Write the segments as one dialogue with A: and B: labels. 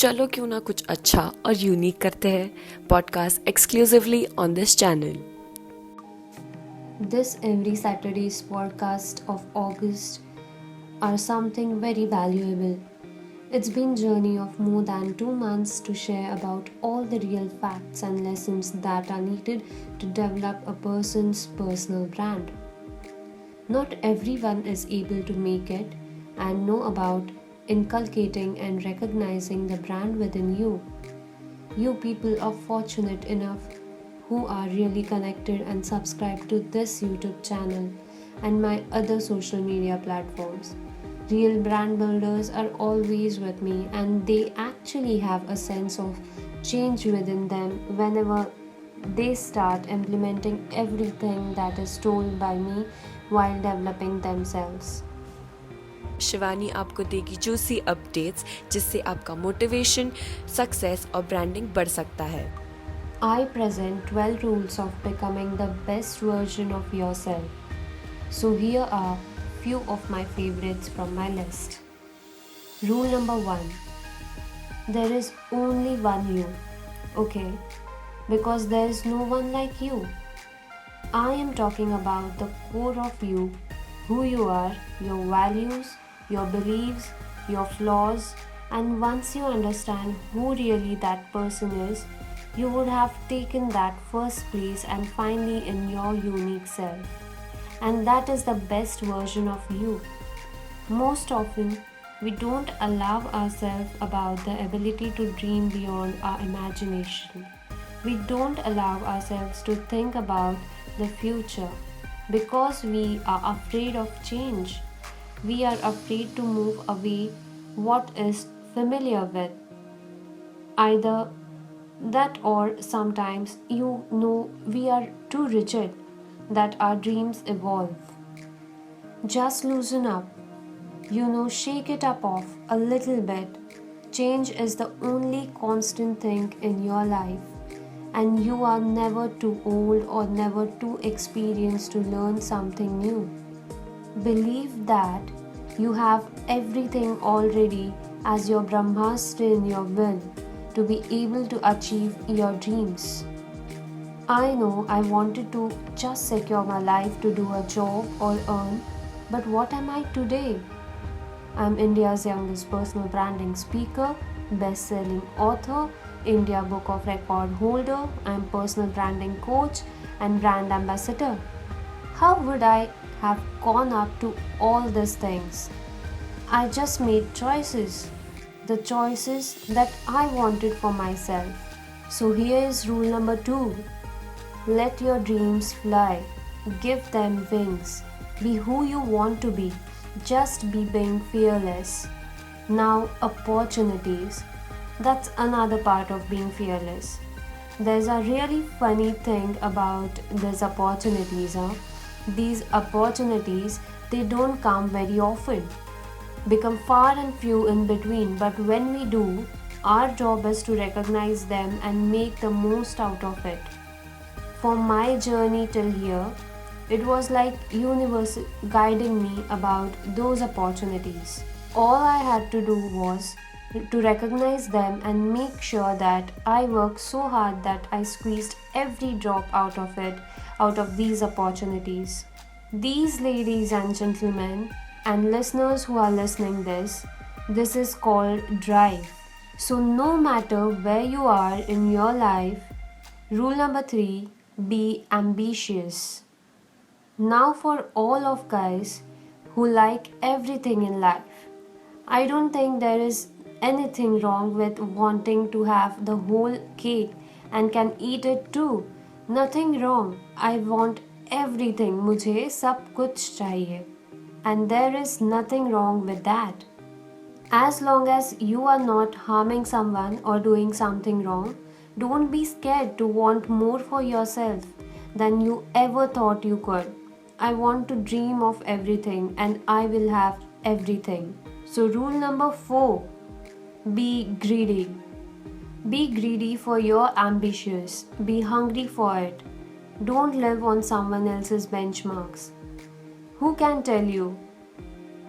A: चलो क्यों ना कुछ अच्छा और यूनिक करते हैं podcast exclusively on this channel.
B: This every Saturday's podcast of August are something very valuable. It's been journey of more than 2 months to share about all the real facts and lessons that are needed to develop a person's personal brand. Not everyone is able to make it and know about inculcating and recognizing the brand within you. You people are fortunate enough who are really connected and subscribed to this YouTube channel and my other social media platforms. Real brand builders are always with me and they actually have a sense of change within them whenever they start implementing everything that is told by me while developing themselves.
A: Shivani आपको देगी juicy updates जिससे आपका motivation, success और branding बढ़ सकता है.
B: I present 12 rules of becoming the best version of yourself. So here are few of my favorites from my list. Rule number 1. There is only one you. Okay? Because there is no one like you. I am talking about the core of you, who you are, your values, your beliefs, your flaws, and once you understand who really that person is, you would have taken that first place and finally in your unique self. And that is the best version of you. Most often, we don't allow ourselves about the ability to dream beyond our imagination. We don't allow ourselves to think about the future because we are afraid of change. We are afraid to move away what is familiar with. Either that or sometimes we are too rigid that our dreams evolve. Just loosen up. Shake it up off a little bit. Change is the only constant thing in your life, and you are never too old or never too experienced to learn something new. Believe that you have everything already as your Brahmastra in your will to be able to achieve your dreams. I know I wanted to just secure my life to do a job or earn, but what am I today? I'm India's youngest personal branding speaker, best-selling author, India Book of Record holder, I'm personal branding coach and brand ambassador. How would I have gone up to all these things? I just made choices. The choices that I wanted for myself. So here is rule number 2. Let your dreams fly. Give them wings. Be who you want to be. Just be being fearless. Now, opportunities. That's another part of being fearless. There's a really funny thing about these opportunities. These opportunities, they don't come very often. Become far and few in between, but when we do, our job is to recognize them and make the most out of it. For my journey till here, it was like universe guiding me about those opportunities. All I had to do was to recognize them and make sure that I worked so hard that I squeezed every drop out of these opportunities. These ladies and gentlemen and listeners who are listening this is called drive. So no matter where you are in your life, rule number 3, be ambitious. Now for all of guys who like everything in life, I don't think there is anything wrong with wanting to have the whole cake and can eat it too. Nothing wrong. I want everything. मुझे सब कुछ चाहिए. And there is nothing wrong with that. As long as you are not harming someone or doing something wrong, don't be scared to want more for yourself than you ever thought you could. I want to dream of everything and I will have everything. So rule number 4, be greedy. Be greedy for your ambitions. Be hungry for it. Don't live on someone else's benchmarks. Who can tell you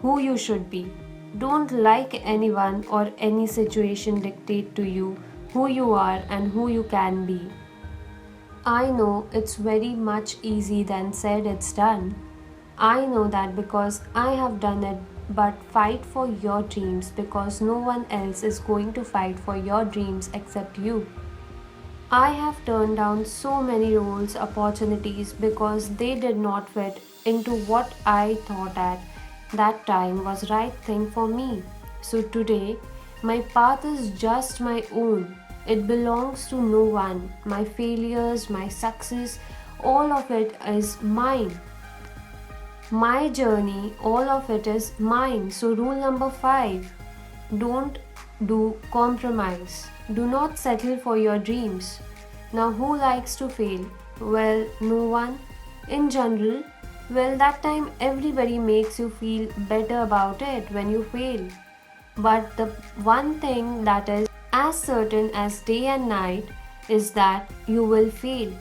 B: who you should be? Don't like anyone or any situation dictate to you who you are and who you can be. I know it's very much easy than said it's done. I know that because I have done it, but fight for your dreams because no one else is going to fight for your dreams except you. I have turned down so many roles, opportunities because they did not fit into what I thought at that time was right thing for me. So today, my path is just my own. It belongs to no one. My failures, my success, all of it is mine. My journey, all of it is mine. So, rule number 5, don't do compromise. Do not settle for your dreams. Now, who likes to fail? Well, no one. In general, well, that time everybody makes you feel better about it when you fail. But the one thing that is as certain as day and night is that you will fail.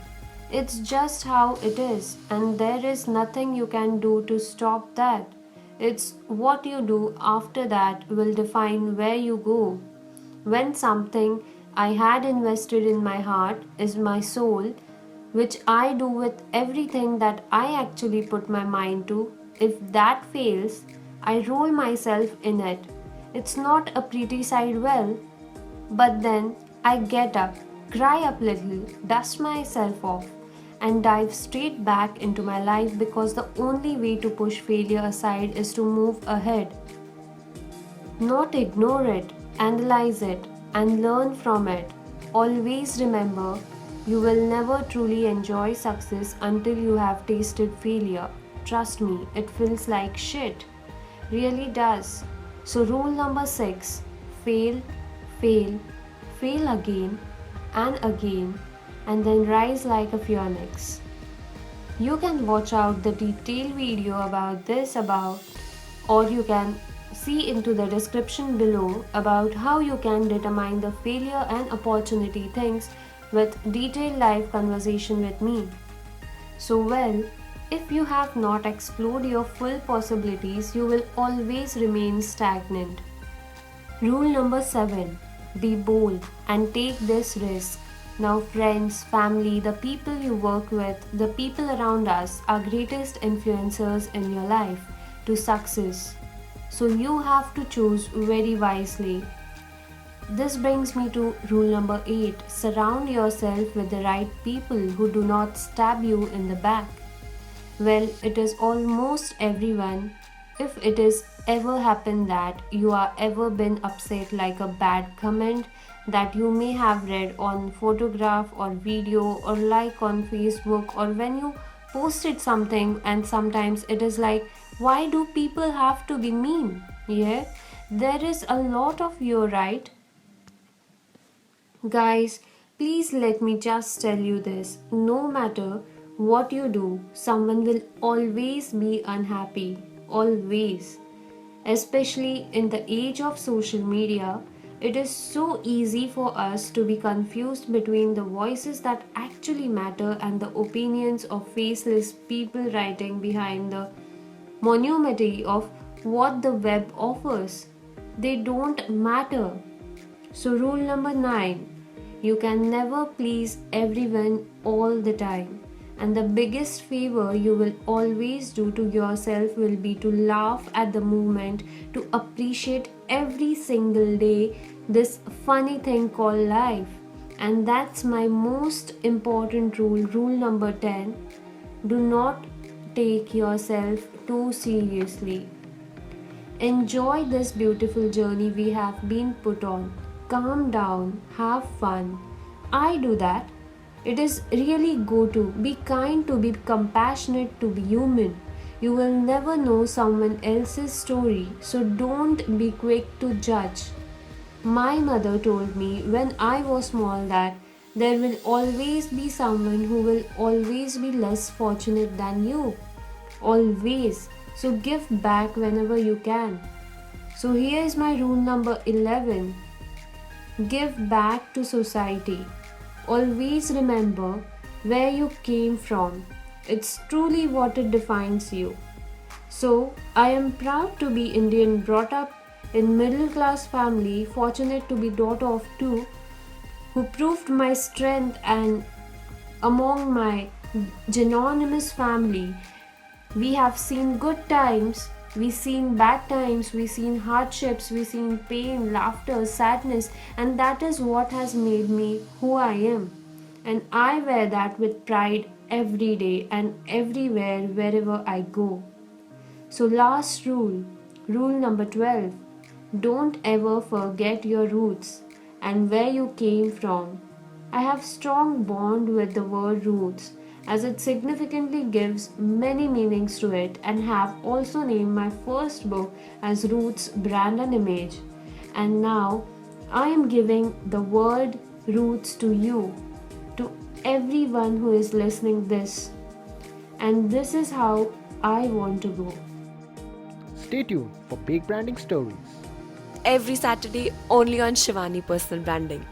B: It's just how it is, and there is nothing you can do to stop that. It's what you do after that will define where you go. When something I had invested in my heart is my soul, which I do with everything that I actually put my mind to, if that fails, I roll myself in it. It's not a pretty side well, but then I get up, cry up little, dust myself off, and dive straight back into my life because the only way to push failure aside is to move ahead. Not ignore it, analyze it, and learn from it. Always remember, you will never truly enjoy success until you have tasted failure. Trust me, it feels like shit. Really does. So, rule number 6, fail, fail, fail again and then rise like a phoenix. You can watch out the detailed video about this or you can see into the description below about how you can determine the failure and opportunity things with detailed live conversation with me. So well, if you have not explored your full possibilities, you will always remain stagnant. Rule number 7, be bold and take this risk. Now, friends, family, the people you work with, the people around us are greatest influencers in your life to success. So, you have to choose very wisely. This brings me to rule number 8, surround yourself with the right people who do not stab you in the back. Well, it is almost everyone. If it is ever happened that you are ever been upset like a bad comment that you may have read on photograph or video or like on Facebook or when you posted something and sometimes it is like, why do people have to be mean? Yeah, there is a lot of you, right? Guys, please let me just tell you this. No matter what you do, someone will always be unhappy. Always. Especially in the age of social media, it is so easy for us to be confused between the voices that actually matter and the opinions of faceless people writing behind the monumity of what the web offers. They don't matter. So, rule number 9, you can never please everyone all the time. And the biggest favor you will always do to yourself will be to laugh at the moment, to appreciate every single day this funny thing called life. And that's my most important rule, rule number 10. Do not take yourself too seriously. Enjoy this beautiful journey we have been put on. Calm down, have fun. I do that. It is really go to be kind, to be compassionate, to be human. You will never know someone else's story, so don't be quick to judge. My mother told me when I was small that there will always be someone who will always be less fortunate than you. Always. So give back whenever you can. So here is my rule number 11. Give back to society. Always remember where you came from. It's truly what it defines you. So, I am proud to be Indian brought up in middle class family, fortunate to be daughter of two, who proved my strength, and among my genonymous family, we have seen good times, we seen bad times, we seen hardships, we seen pain, laughter, sadness, and that is what has made me who I am. And I wear that with pride every day and everywhere wherever I go. So, last rule, rule number 12, don't ever forget your roots and where you came from. I have strong bond with the word roots as it significantly gives many meanings to it, and have also named my first book as Roots Brand and Image. And now I am giving the word roots to you, to everyone who is listening this. And this is how I want to go.
C: Stay tuned for big branding stories.
A: Every Saturday only on Shivani Personal Branding.